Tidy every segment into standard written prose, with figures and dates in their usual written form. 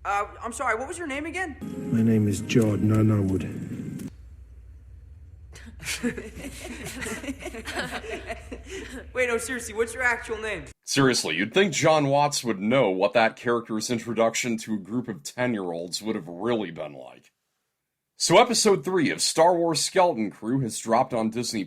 I'm sorry, what was your name again? My name is Jordan Underwood. Wait, no, seriously, what's your actual name? Seriously, you'd think John Watts would know what that character's introduction to a group of 10-year-olds would have really been like. So episode 3 of Star Wars Skeleton Crew has dropped on Disney+,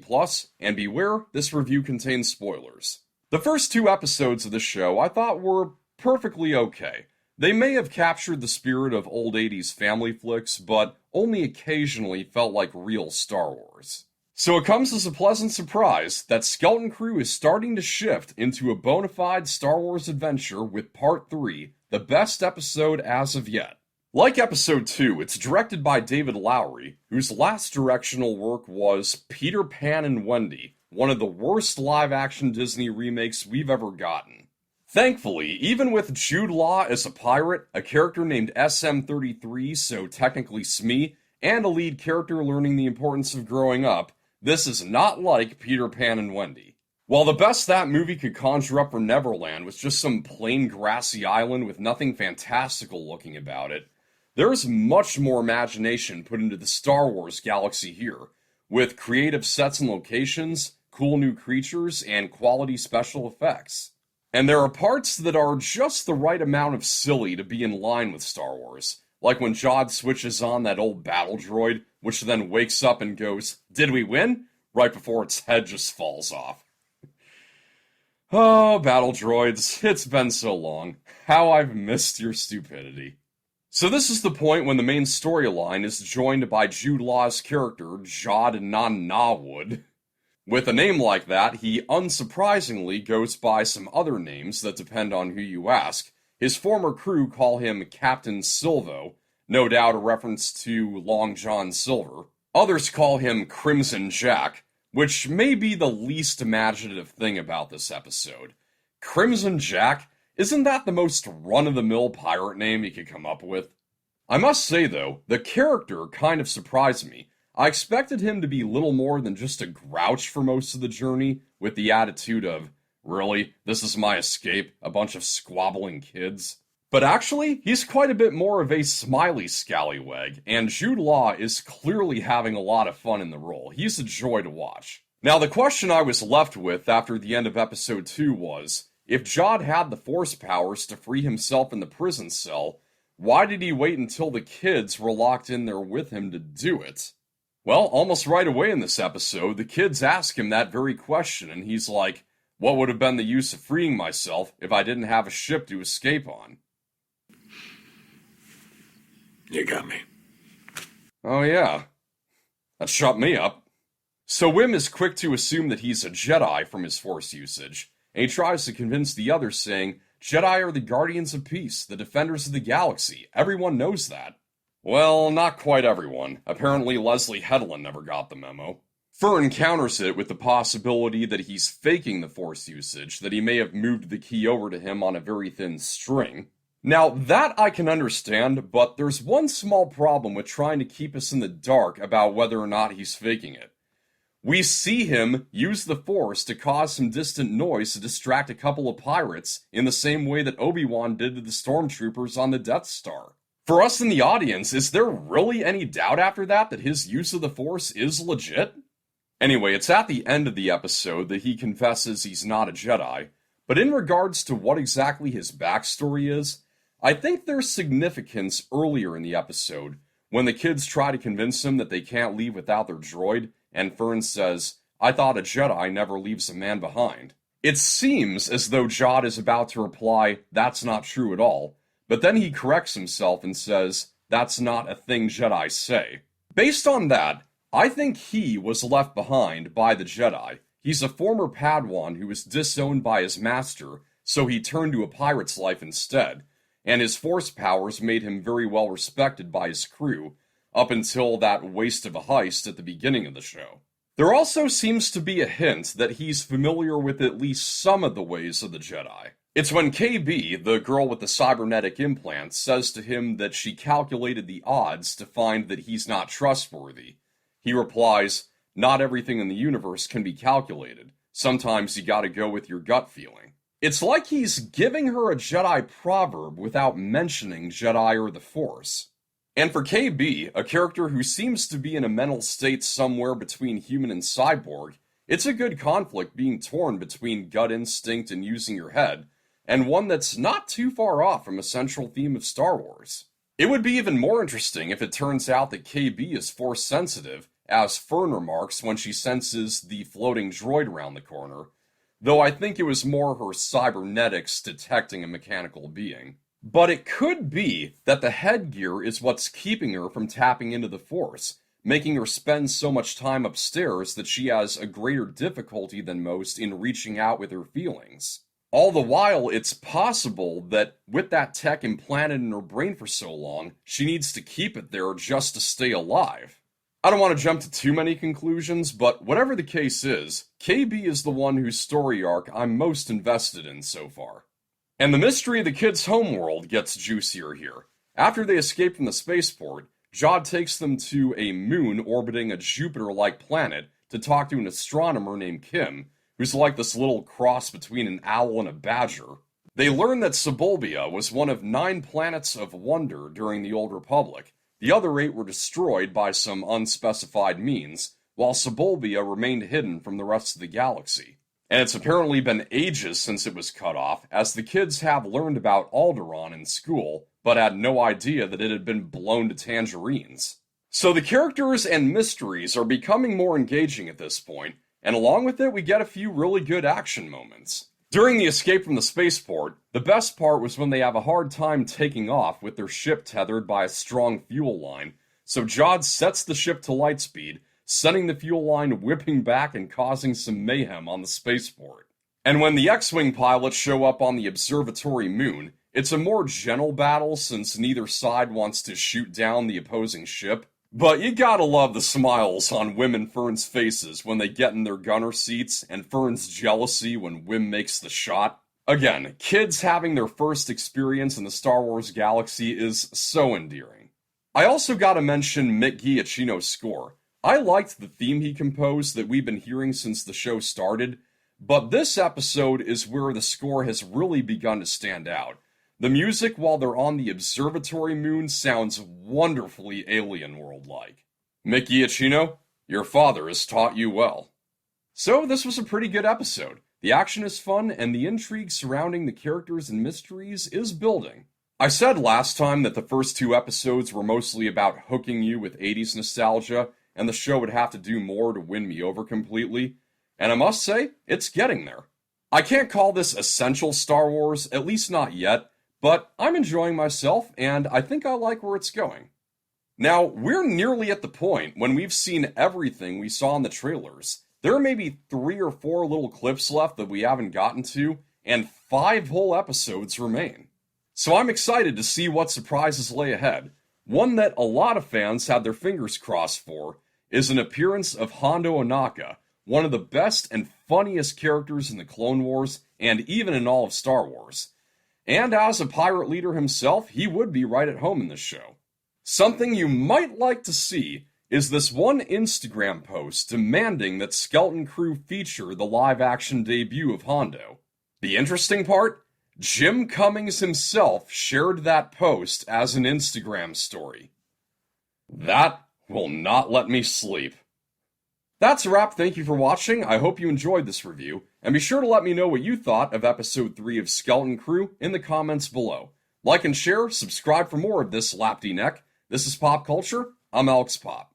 and beware, this review contains spoilers. The first 2 episodes of the show I thought were perfectly okay. They may have captured the spirit of old 80s family flicks, but only occasionally felt like real Star Wars. So it comes as a pleasant surprise that Skeleton Crew is starting to shift into a bona fide Star Wars adventure with Part 3, the best episode as of yet. Like episode 2, it's directed by David Lowery, whose last directional work was Peter Pan and Wendy, one of the worst live-action Disney remakes we've ever gotten. Thankfully, even with Jude Law as a pirate, a character named SM-33, so technically Smee, and a lead character learning the importance of growing up, this is not like Peter Pan and Wendy. While the best that movie could conjure up for Neverland was just some plain grassy island with nothing fantastical looking about it, there's much more imagination put into the Star Wars galaxy here, with creative sets and locations, cool new creatures, and quality special effects. And there are parts that are just the right amount of silly to be in line with Star Wars, like when Jod switches on that old battle droid, which then wakes up and goes, "Did we win?" right before its head just falls off. Oh, battle droids, it's been so long. How I've missed your stupidity. So this is the point when the main storyline is joined by Jude Law's character, Jod Nan-Nawood. With a name like that, he unsurprisingly goes by some other names that depend on who you ask. His former crew call him Captain Silvo, no doubt a reference to Long John Silver. Others call him Crimson Jack, which may be the least imaginative thing about this episode. Crimson Jack? Isn't that the most run-of-the-mill pirate name you could come up with? I must say, though, the character kind of surprised me. I expected him to be little more than just a grouch for most of the journey, with the attitude of, "Really? This is my escape? A bunch of squabbling kids?" But actually, he's quite a bit more of a smiley scallywag, and Jude Law is clearly having a lot of fun in the role. He's a joy to watch. Now, the question I was left with after the end of episode 2 was, if Jod had the Force powers to free himself in the prison cell, why did he wait until the kids were locked in there with him to do it? Well, almost right away in this episode, the kids ask him that very question, and he's like, "What would have been the use of freeing myself if I didn't have a ship to escape on?" You got me. Oh yeah, that shut me up. So Wim is quick to assume that he's a Jedi from his Force usage, and he tries to convince the others saying, "Jedi are the guardians of peace, the defenders of the galaxy. Everyone knows that." Well, not quite everyone. Apparently Leslie Headland never got the memo. Fern counters it with the possibility that he's faking the Force usage, that he may have moved the key over to him on a very thin string. Now, that I can understand, but there's one small problem with trying to keep us in the dark about whether or not he's faking it. We see him use the Force to cause some distant noise to distract a couple of pirates in the same way that Obi-Wan did to the stormtroopers on the Death Star. For us in the audience, is there really any doubt after that his use of the Force is legit? Anyway, it's at the end of the episode that he confesses he's not a Jedi, but in regards to what exactly his backstory is, I think there's significance earlier in the episode, when the kids try to convince him that they can't leave without their droid, and Fern says, "I thought a Jedi never leaves a man behind." It seems as though Jod is about to reply, "That's not true at all," but then he corrects himself and says, "That's not a thing Jedi say." Based on that, I think he was left behind by the Jedi. He's a former Padawan who was disowned by his master, so he turned to a pirate's life instead, and his Force powers made him very well respected by his crew, up until that waste of a heist at the beginning of the show. There also seems to be a hint that he's familiar with at least some of the ways of the Jedi. It's when KB, the girl with the cybernetic implants, says to him that she calculated the odds to find that he's not trustworthy. He replies, "Not everything in the universe can be calculated. Sometimes you gotta go with your gut feeling." It's like he's giving her a Jedi proverb without mentioning Jedi or the Force. And for KB, a character who seems to be in a mental state somewhere between human and cyborg, it's a good conflict being torn between gut instinct and using your head, and one that's not too far off from a central theme of Star Wars. It would be even more interesting if it turns out that KB is Force sensitive, as Fern remarks when she senses the floating droid around the corner, though I think it was more her cybernetics detecting a mechanical being. But it could be that the headgear is what's keeping her from tapping into the Force, making her spend so much time upstairs that she has a greater difficulty than most in reaching out with her feelings. All the while, it's possible that with that tech implanted in her brain for so long, she needs to keep it there just to stay alive. I don't want to jump to too many conclusions, but whatever the case is, KB is the one whose story arc I'm most invested in so far. And the mystery of the kids' homeworld gets juicier here. After they escape from the spaceport, Jod takes them to a moon orbiting a Jupiter-like planet to talk to an astronomer named Kim, who's like this little cross between an owl and a badger. They learn that Sebulbia was one of 9 planets of wonder during the Old Republic. The other 8 were destroyed by some unspecified means, while Sebulbia remained hidden from the rest of the galaxy. And it's apparently been ages since it was cut off, as the kids have learned about Alderaan in school, but had no idea that it had been blown to tangerines. So the characters and mysteries are becoming more engaging at this point, and along with it we get a few really good action moments. During the escape from the spaceport, the best part was when they have a hard time taking off with their ship tethered by a strong fuel line, so Jod sets the ship to lightspeed, sending the fuel line whipping back and causing some mayhem on the spaceport. And when the X-Wing pilots show up on the observatory moon, it's a more gentle battle since neither side wants to shoot down the opposing ship. But you gotta love the smiles on Wim and Fern's faces when they get in their gunner seats, and Fern's jealousy when Wim makes the shot. Again, kids having their first experience in the Star Wars galaxy is so endearing. I also gotta mention Mick Giacchino's score. I liked the theme he composed that we've been hearing since the show started, but this episode is where the score has really begun to stand out. The music while they're on the observatory moon sounds wonderfully alien world-like. Mick Giacchino, your father has taught you well. So this was a pretty good episode. The action is fun, and the intrigue surrounding the characters and mysteries is building. I said last time that the first 2 episodes were mostly about hooking you with 80s nostalgia, and the show would have to do more to win me over completely, and I must say, it's getting there. I can't call this essential Star Wars, at least not yet, but I'm enjoying myself, and I think I like where it's going. Now, we're nearly at the point when we've seen everything we saw in the trailers. There are maybe 3 or 4 little clips left that we haven't gotten to, and 5 whole episodes remain. So I'm excited to see what surprises lay ahead. One that a lot of fans had their fingers crossed for is an appearance of Hondo Ohnaka, one of the best and funniest characters in the Clone Wars, and even in all of Star Wars. And as a pirate leader himself, he would be right at home in this show. Something you might like to see is this one Instagram post demanding that Skeleton Crew feature the live-action debut of Hondo. The interesting part? Jim Cummings himself shared that post as an Instagram story. That will not let me sleep. That's a wrap. Thank you for watching. I hope you enjoyed this review, and be sure to let me know what you thought of Episode 3 of Skeleton Crew in the comments below. Like and share, subscribe for more of this lapty neck. This is Pop Culture. I'm Alex Pop.